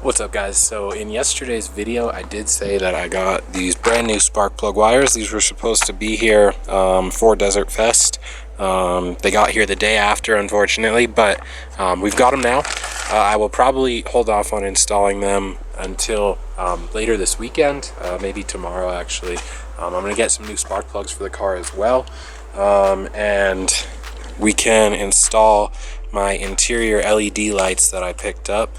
What's up, guys? So in yesterday's video I did say that I got these brand new spark plug wires. These were supposed to be here for Desert Fest. They got here the day after, unfortunately, but we've got them now. I will probably hold off on installing them until later this weekend, maybe tomorrow actually. I'm gonna get some new spark plugs for the car as well, and we can install my interior LED lights that I picked up.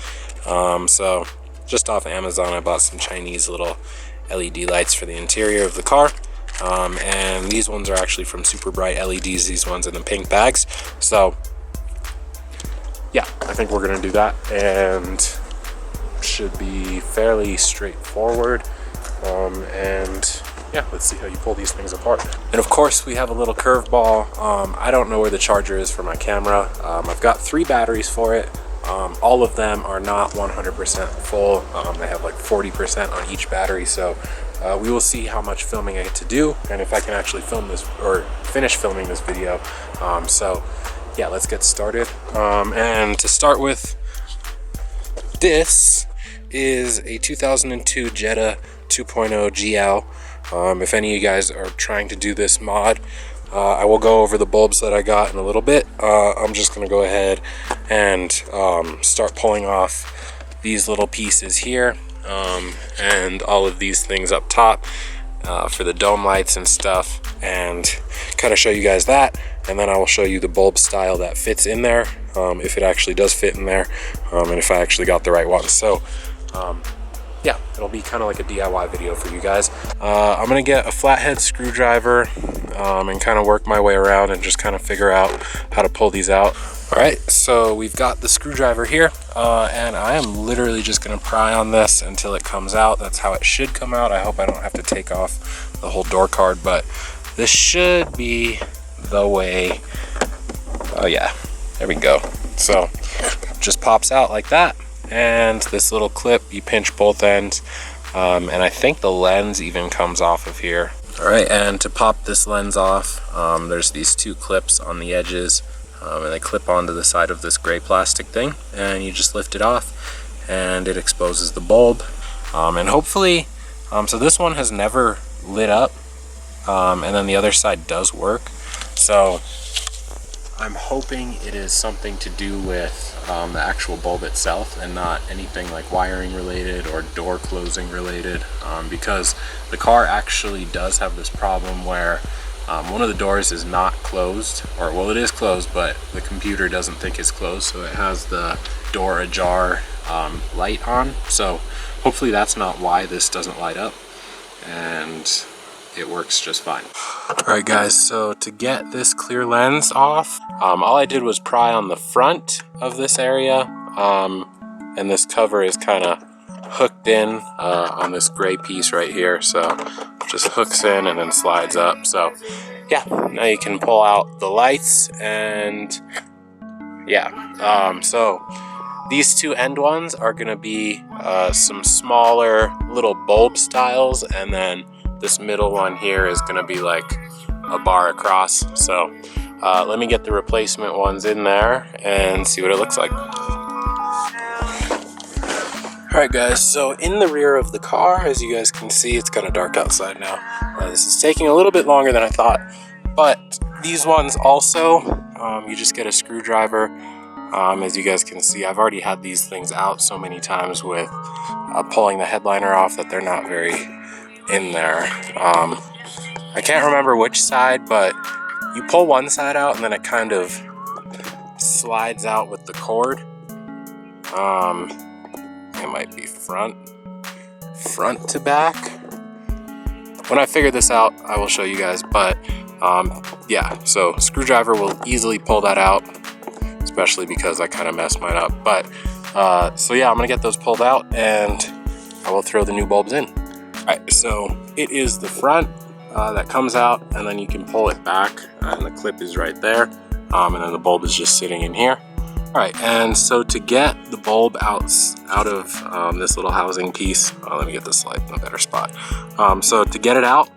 So just off Amazon, I bought some Chinese little LED lights for the interior of the car. And these ones are actually from Super Bright LEDs, these ones in the pink bags. So yeah, I think we're gonna do that, and should be fairly straightforward. And yeah, let's see how you pull these things apart. And of course we have a little curveball. I don't know where the charger is for my camera. I've got 3 batteries for it. All of them are not 100% full. They have like 40% on each battery, so we will see how much filming I get to do and if I can actually film this or finish filming this video. So yeah, let's get started. And to start with, this is a 2002 Jetta 2.0 GL. If any of you guys are trying to do this mod, I will go over the bulbs that I got in a little bit. I'm just going to go ahead and start pulling off these little pieces here, and all of these things up top for the dome lights and stuff, and kind of show you guys that, and then I will show you the bulb style that fits in there, if it actually does fit in there, and if I actually got the right one. So yeah, it'll be kind of like a DIY video for you guys. I'm gonna get a flathead screwdriver and kind of work my way around and just kind of figure out how to pull these out. All right, so we've got the screwdriver here, and I am literally just gonna pry on this until it comes out. That's how it should come out. I hope I don't have to take off the whole door card, but this should be the way. Oh yeah, there we go. So just pops out like that. And this little clip, you pinch both ends, and I think the lens even comes off of here. All right, and to pop this lens off, there's these 2 clips on the edges, and they clip onto the side of this gray plastic thing, and you just lift it off and it exposes the bulb. And hopefully, so this one has never lit up, and then the other side does work, so I'm hoping it is something to do with the actual bulb itself and not anything like wiring related or door closing related, because the car actually does have this problem where one of the doors is not closed, or well, it is closed, but the computer doesn't think it's closed, so it has the door ajar light on. So hopefully that's not why this doesn't light up, and it works just fine. Alright guys, so to get this clear lens off, all I did was pry on the front of this area, and this cover is kind of hooked in on this gray piece right here, so just hooks in and then slides up. So yeah, now you can pull out the lights, and yeah, so these 2 end ones are going to be some smaller little bulb styles, and then this middle one here is going to be like a bar across. So let me get the replacement ones in there and see what it looks like. Alright guys, so in the rear of the car, as you guys can see, it's kind of dark outside now. This is taking a little bit longer than I thought, but these ones also, you just get a screwdriver. As you guys can see, I've already had these things out so many times with pulling the headliner off that they're not very in there. I can't remember which side, but you pull one side out and then it kind of slides out with the cord. It might be front to back. When I figure this out, I will show you guys, but yeah, so screwdriver will easily pull that out, especially because I kind of messed mine up. But so yeah, I'm gonna get those pulled out and I will throw the new bulbs in. Alright, so it is the front that comes out, and then you can pull it back, and the clip is right there, and then the bulb is just sitting in here. Alright, and so to get the bulb out of this little housing piece, let me get this light in a better spot. So to get it out,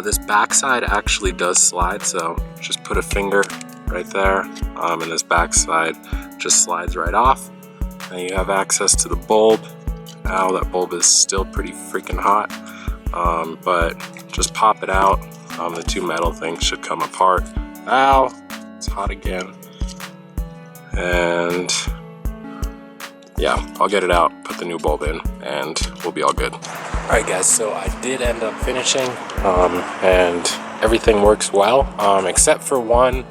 this back side actually does slide, so just put a finger right there, and this back side just slides right off, and you have access to the bulb Ow, that bulb is still pretty freaking hot. But just pop it out. The two metal things should come apart. Ow, it's hot again. And yeah, I'll get it out, put the new bulb in, and we'll be all good. Alright guys, so I did end up finishing, and everything works well, except for one,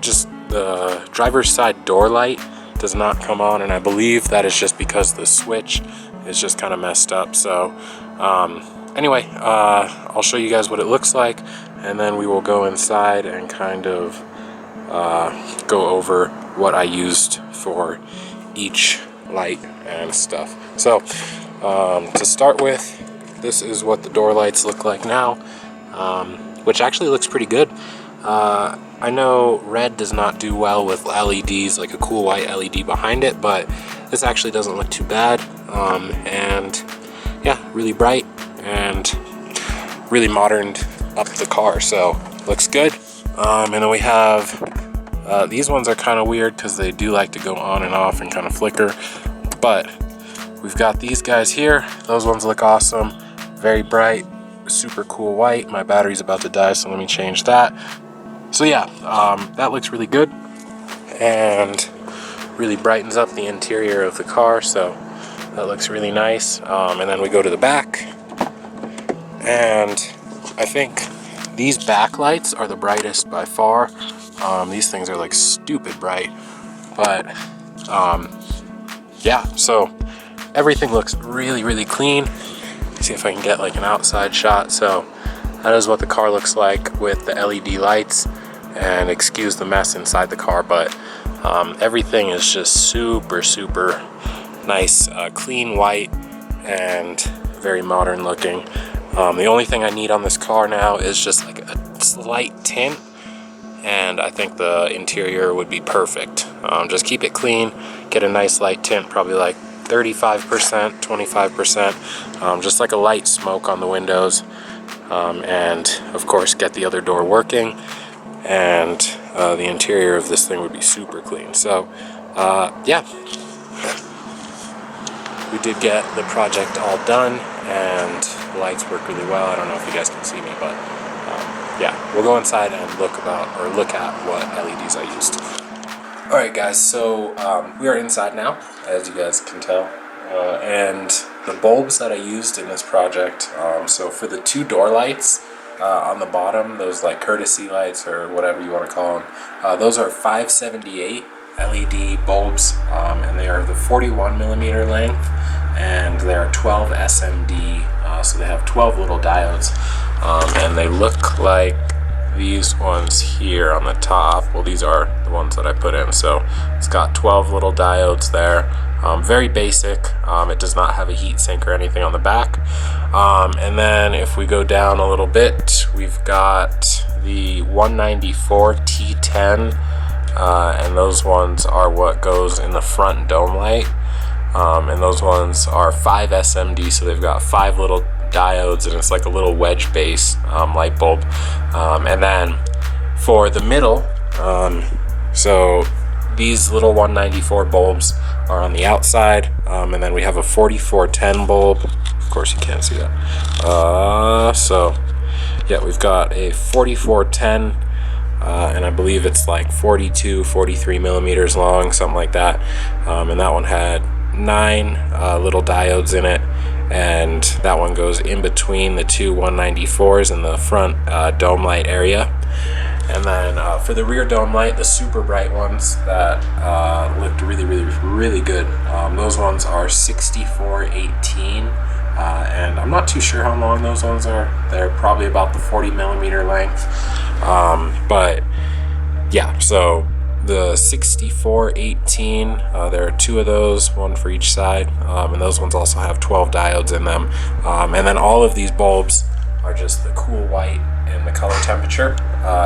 just the driver's side door light does not come on, and I believe that is just because the switch is just kind of messed up. So anyway, I'll show you guys what it looks like, and then we will go inside and kind of go over what I used for each light and stuff. So to start with, this is what the door lights look like now, which actually looks pretty good. I know red does not do well with LEDs, like a cool white LED behind it, but this actually doesn't look too bad. And yeah, really bright and really moderned up the car, so looks good. And then we have these ones are kind of weird because they do like to go on and off and kind of flicker, but we've got these guys here. Those ones look awesome, very bright, super cool white. My battery's about to die, so let me change that. So yeah, that looks really good and really brightens up the interior of the car, so that looks really nice. And then we go to the back, and I think these backlights are the brightest by far. These things are like stupid bright, but yeah, so everything looks really, really clean. See if I can get like an outside shot. So that is what the car looks like with the LED lights, and excuse the mess inside the car, but everything is just super, super nice, clean white and very modern looking. The only thing I need on this car now is just like a slight tint, and I think the interior would be perfect. Just keep it clean, get a nice light tint, probably like 35%, 25%, just like a light smoke on the windows, and of course get the other door working, and the interior of this thing would be super clean. So yeah, we did get the project all done, and the lights work really well. I don't know if you guys can see me, but yeah, we'll go inside and look at what LEDs I used. Alright guys, so we are inside now, as you guys can tell, and the bulbs that I used in this project, so for the two door lights on the bottom, those like courtesy lights or whatever you want to call them, those are 578 LED bulbs, and they are the 41 millimeter length, and they are 12 SMD, so they have 12 little diodes, and they look like these ones here on the top. Well, these are the ones that I put in, so it's got 12 little diodes there. Very basic. It does not have a heat sink or anything on the back. And then if we go down a little bit, we've got the 194 T10, and those ones are what goes in the front dome light, and those ones are 5 SMD, so they've got 5 little diodes, and it's like a little wedge base light bulb. And then for the middle, so these little 194 bulbs are on the outside, and then we have a 4410 bulb. Of course you can't see that. So yeah, we've got a 4410, and I believe it's like 43 millimeters long, something like that, and that one had 9 little diodes in it, and that one goes in between the two 194s in the front dome light area. And then for the rear dome light, the super bright ones that looked really good, those ones are 6418, and I'm not too sure how long those ones are. They're probably about the 40 millimeter length, but yeah, so the 6418, there are 2 of those, one for each side, and those ones also have 12 diodes in them, and then all of these bulbs are just the cool white and the color temperature,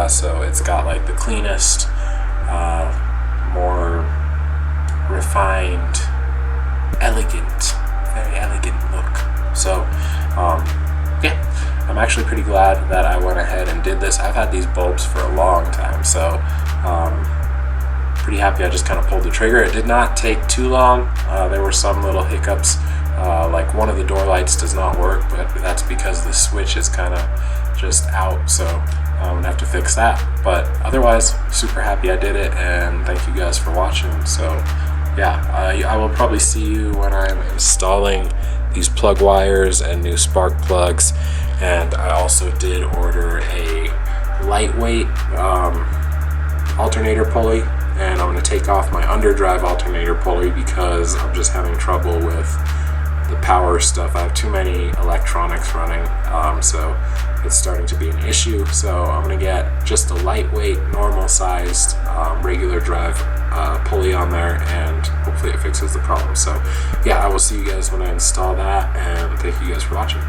so it's got like the cleanest, more refined, very elegant look. So yeah, I'm actually pretty glad that I went ahead and did this. I've had these bulbs for a long time, so pretty happy I just kind of pulled the trigger. It did not take too long. There were some little hiccups Like one of the door lights does not work, but that's because the switch is kind of just out, so I'm gonna have to fix that. But otherwise, super happy I did it, and thank you guys for watching. So yeah, I will probably see you when I'm installing these plug wires and new spark plugs. And I also did order a lightweight alternator pulley, and I'm going to take off my underdrive alternator pulley because I'm just having trouble with the power stuff. I have too many electronics running, so it's starting to be an issue. So I'm going to get just a lightweight, normal sized, regular drive pulley on there, and hopefully it fixes the problem. So yeah, I will see you guys when I install that, and thank you guys for watching.